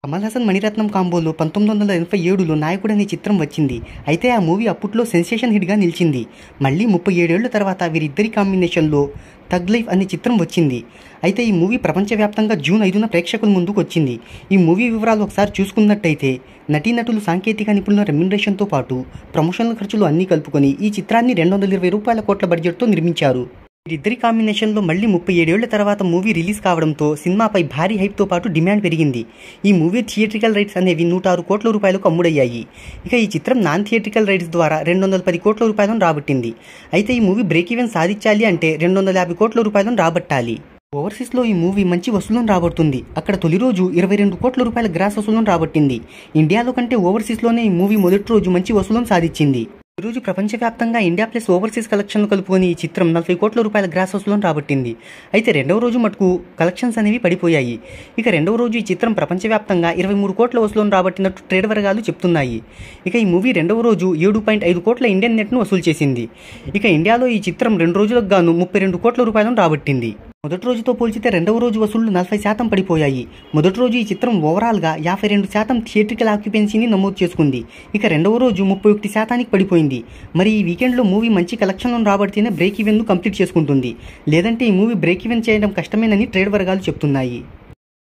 కమల్ హాసన్ మణిరత్నం కాంబోలో 1987లో నాయకుడు అనే చిత్రం వచ్చింది. అయితే ఆ మూవీ అప్పట్లో సెన్సేషన్ హిట్గా నిలిచింది. మళ్ళీ 37 ఏళ్ల తర్వాత వీరిద్దరి కాంబినేషన్లో థగ్ లైఫ్ అనే చిత్రం వచ్చింది. అయితే ఈ మూవీ ప్రపంచవ్యాప్తంగా జూన్ 5న ప్రేక్షకుల ముందుకు వచ్చింది. ఈ మూవీ వివరాలు ఒకసారి చూసుకున్నట్టయితే నటీనటులు, సాంకేతిక నిపుణుల రెమ్యునరేషన్తో పాటు ప్రమోషనల్ ఖర్చులు అన్నీ కలుపుకొని ఈ చిత్రాన్ని 220 కోట్ల బడ్జెట్తో నిర్మించారు. వీరిద్దరి కాంబినేషన్లో మళ్ళీ 37 ఏళ్ల తర్వాత మూవీ రిలీజ్ కావడంతో సినిమాపై భారీ హైప్తో పాటు డిమాండ్ పెరిగింది. ఈ మూవీ థియేట్రికల్ రైట్స్ అనేవి 106 కోట్ల రూపాయలకు అమ్ముడయ్యాయి. ఇక ఈ చిత్రం నాన్ థియేట్రికల్ రైట్స్ ద్వారా 210 కోట్ల రూపాయలను రాబట్టింది. అయితే ఈ మూవీ బ్రేక్ ఈవెన్ సాధించాలి అంటే 250 కోట్ల రూపాయలను రాబట్టాలి. ఓవర్సీస్లో ఈ మూవీ మంచి వసూలను రాబడుతుంది. అక్కడ తొలి రోజు 22 కోట్ల రూపాయల గ్రాస్ వసూలను రాబట్టింది. ఇండియాలో కంటే ఓవర్సీస్లోనే ఈ మూవీ మొదటి రోజు మంచి వసూలను సాధించింది. ఈరోజు ప్రపంచవ్యాప్తంగా ఇండియా ప్లస్ ఓవర్సీస్ కలెక్షన్లు కలుపుకొని ఈ చిత్రం 40 కోట్ల రూపాయల గ్రాస్ వసూలను రాబట్టింది. అయితే రెండవ రోజు మటుకు కలెక్షన్స్ అనేవి పడిపోయాయి. ఇక రెండవ రోజు ఈ చిత్రం ప్రపంచవ్యాప్తంగా 23 కోట్ల వసూలను రాబట్టినట్టు ట్రేడ్ వర్గాలు చెప్తున్నాయి. ఇక ఈ మూవీ రెండవ రోజు 7.5 కోట్ల ఇండియన్ నెట్ను వసూలు చేసింది. ఇక ఇండియాలో ఈ చిత్రం 2 రోజులకు గాను 32 కోట్ల రూపాయలను రాబట్టింది. మొదటి రోజుతో పోల్చితే రెండవ రోజు వసూళ్లు 40% పడిపోయాయి. మొదటి రోజు ఈ చిత్రం ఓవరాల్గా 52% థియేట్రికల్ ఆక్యుపెన్సీని నమోదు చేసుకుంది. ఇక రెండవ రోజు 31% పడిపోయింది. మరి ఈ వీకెండ్లో మూవీ మంచి కలెక్షన్లను రాబడితేనే బ్రేక్ ఈవెన్ను కంప్లీట్ చేసుకుంటుంది. లేదంటే ఈ మూవీ బ్రేక్ ఈవెన్ చేయడం కష్టమేనని ట్రేడ్ వర్గాలు చెప్తున్నాయి.